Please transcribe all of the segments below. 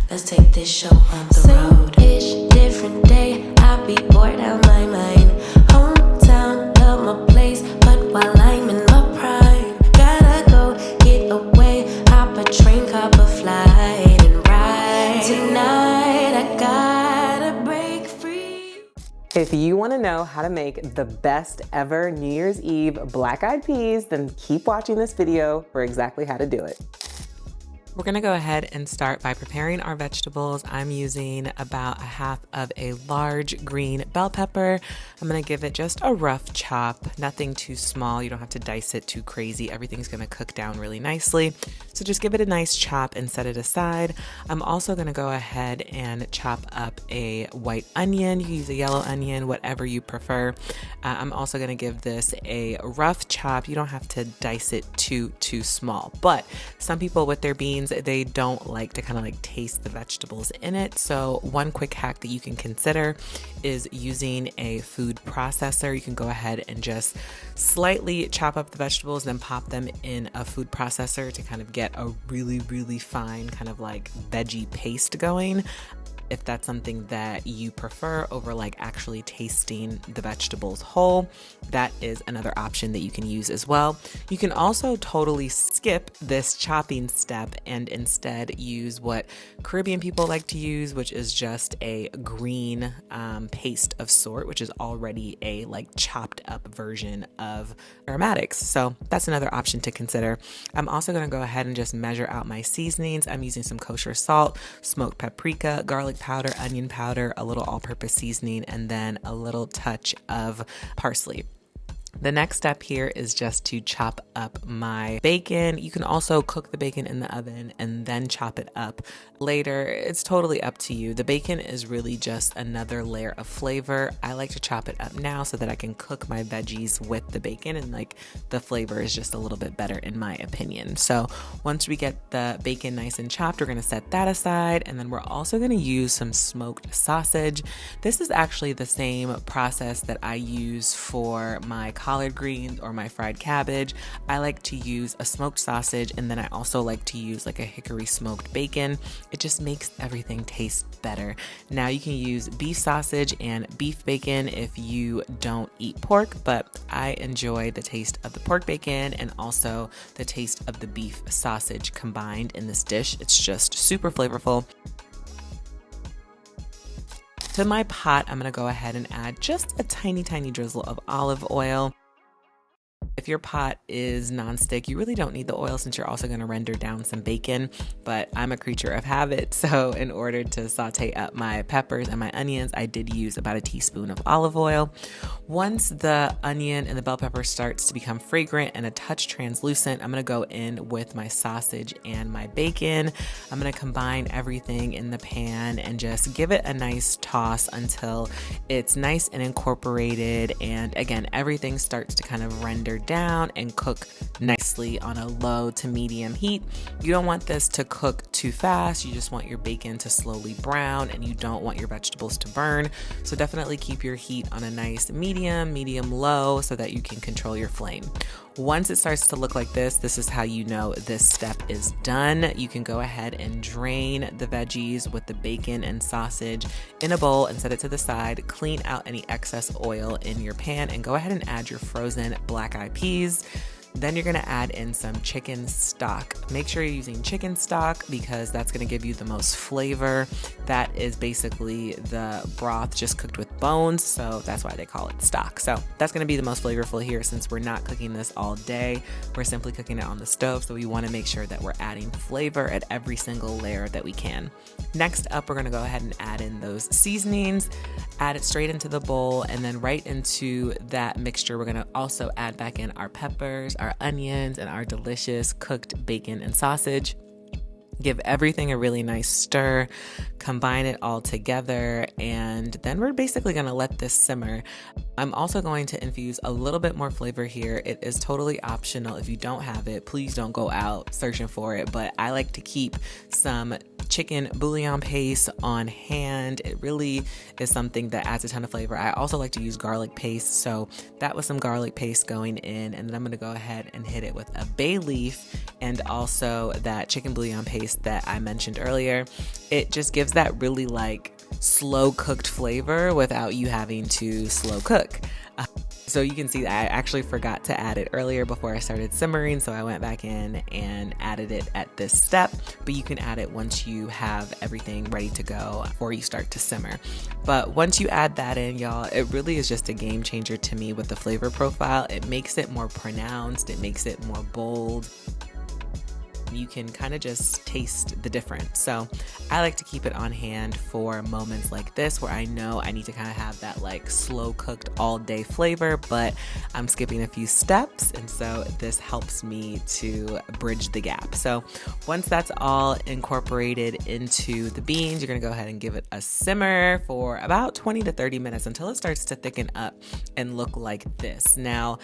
Let's take this show on the road. Same-ish, different day. I be bored out my mind. Hometown, love my place, but while I'm in my prime, gotta go get away. Hop a train, cop a flight, and ride. Tonight I gotta break free. If you want to know how to make the best ever New Year's Eve black-eyed peas, then keep watching this video for exactly how to do it. We're gonna go ahead and start by preparing our vegetables. I'm using about a half of a large green bell pepper. I'm gonna give it just a rough chop, nothing too small. You don't have to dice it too crazy. Everything's gonna cook down really nicely. So just give it a nice chop and set it aside. I'm also gonna go ahead and chop up a white onion. You can use a yellow onion, whatever you prefer. I'm also gonna give this a rough chop. You don't have to dice it too small, but some people with their beans, they don't like to kind of like taste the vegetables in it. So one quick hack that you can consider is using a food processor. You can go ahead and just slightly chop up the vegetables, then pop them in a food processor to kind of get a really fine kind of like veggie paste going. If that's something that you prefer over like actually tasting the vegetables whole, that is another option that you can use as well. You can also totally skip this chopping step and instead use what Caribbean people like to use, which is just a green paste of sort, which is already a like chopped up version of aromatics. So that's another option to consider. I'm also going to go ahead and just measure out my seasonings. I'm using some kosher salt, smoked paprika, garlic powder, onion powder, a little all-purpose seasoning, and then a little touch of parsley. The next step here is just to chop up my bacon. You can also cook the bacon in the oven and then chop it up later. It's totally up to you. The bacon is really just another layer of flavor. I like to chop it up now so that I can cook my veggies with the bacon and like the flavor is just a little bit better in my opinion. So once we get the bacon nice and chopped, we're going to set that aside, and then we're also going to use some smoked sausage. This is actually the same process that I use for my collard greens or my fried cabbage. I like to use a smoked sausage, and then I also like to use like a hickory smoked bacon. It just makes everything taste better. Now you can use beef sausage and beef bacon if you don't eat pork, but I enjoy the taste of the pork bacon and also the taste of the beef sausage combined in this dish. It's just super flavorful. To my pot, I'm gonna go ahead and add just a tiny drizzle of olive oil. If your pot is nonstick, you really don't need the oil since you're also going to render down some bacon, but I'm a creature of habit. So in order to saute up my peppers and my onions, I did use about a teaspoon of olive oil. Once the onion and the bell pepper starts to become fragrant and a touch translucent, I'm going to go in with my sausage and my bacon. I'm going to combine everything in the pan and just give it a nice toss until it's nice and incorporated. And again, everything starts to kind of render down and cook nicely on a low to medium heat. You don't want this to cook too fast. You just want your bacon to slowly brown and you don't want your vegetables to burn. So definitely keep your heat on a nice medium low so that you can control your flame. Once it starts to look like this is how you know this step is done. You can go ahead and drain the veggies with the bacon and sausage in a bowl and set it to the side. Clean out any excess oil in your pan and go ahead and add your frozen black-eyed peas. Then you're gonna add in some chicken stock. Make sure you're using chicken stock because that's gonna give you the most flavor. That is basically the broth just cooked with bones, so that's why they call it stock. So that's gonna be the most flavorful here since we're not cooking this all day. We're simply cooking it on the stove, so we wanna make sure that we're adding flavor at every single layer that we can. Next up, we're gonna go ahead and add in those seasonings, add it straight into the bowl, and then right into that mixture, we're gonna also add back in our peppers, our onions, and our delicious cooked bacon and sausage. Give everything a really nice stir, combine it all together, and then we're basically going to let this simmer. I'm also going to infuse a little bit more flavor here. It is totally optional. If you don't have it, please don't go out searching for it, but I like to keep some chicken bouillon paste on hand. It really is something that adds a ton of flavor. I also like to use garlic paste, so that was some garlic paste going in, and then I'm gonna go ahead and hit it with a bay leaf and also that chicken bouillon paste that I mentioned earlier. It just gives that really like slow cooked flavor without you having to slow cook. So you can see I actually forgot to add it earlier before I started simmering, so I went back in and added it at this step, but you can add it once you have everything ready to go before you start to simmer. But once you add that in, y'all, it really is just a game changer to me with the flavor profile. It makes it more pronounced, it makes it more bold. You can kind of just taste the difference. So I like to keep it on hand for moments like this where I know I need to kind of have that like slow cooked all day flavor, but I'm skipping a few steps. And so this helps me to bridge the gap. So once that's all incorporated into the beans, you're gonna go ahead and give it a simmer for about 20 to 30 minutes until it starts to thicken up and look like this. Now,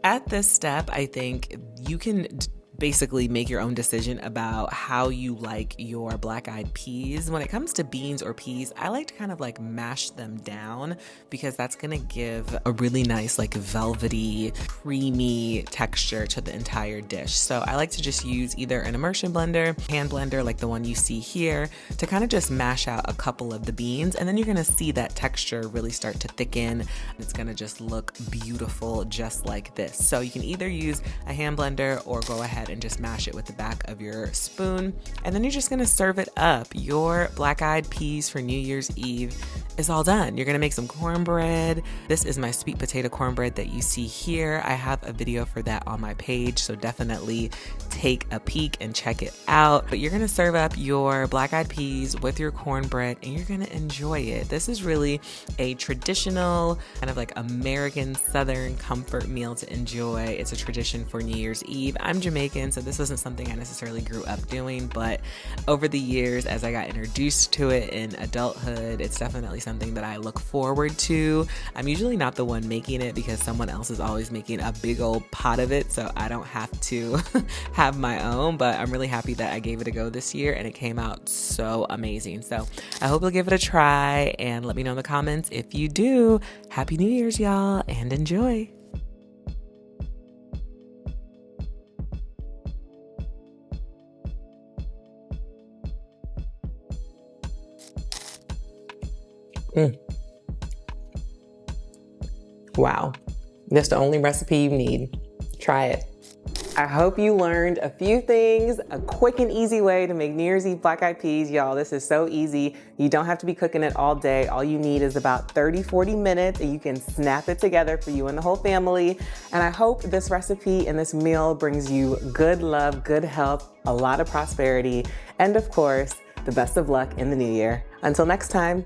at this step, I think you can basically make your own decision about how you like your black-eyed peas. When it comes to beans or peas, I like to kind of like mash them down because that's gonna give a really nice like velvety, creamy texture to the entire dish. So I like to just use either an immersion blender, hand blender like the one you see here, to kind of just mash out a couple of the beans, and then you're gonna see that texture really start to thicken. It's gonna just look beautiful just like this. So you can either use a hand blender or go ahead and just mash it with the back of your spoon, and then you're just gonna serve it up. Your black-eyed peas for New Year's Eve is all done. You're gonna make some cornbread. This is my sweet potato cornbread that you see here. I have a video for that on my page, so definitely take a peek and check it out. But you're gonna serve up your black-eyed peas with your cornbread and you're gonna enjoy it. This is really a traditional kind of like American Southern comfort meal to enjoy. It's a tradition for New Year's Eve. I'm Jamaican, so this wasn't something I necessarily grew up doing, but over the years as I got introduced to it in adulthood, it's definitely something that I look forward to. I'm usually not the one making it because someone else is always making a big old pot of it, so I don't have to have my own, but I'm really happy that I gave it a go this year and it came out so amazing. So I hope you'll give it a try and let me know in the comments if you do. Happy New Year's, y'all, and enjoy. Wow, that's the only recipe you need. Try it. I hope you learned a few things, a quick and easy way to make New Year's Eve black-eyed peas. Y'all, this is so easy. You don't have to be cooking it all day. All you need is about 30-40 minutes and you can snap it together for you and the whole family. And I hope this recipe and this meal brings you good love, good health, a lot of prosperity, and of course, the best of luck in the new year. Until next time.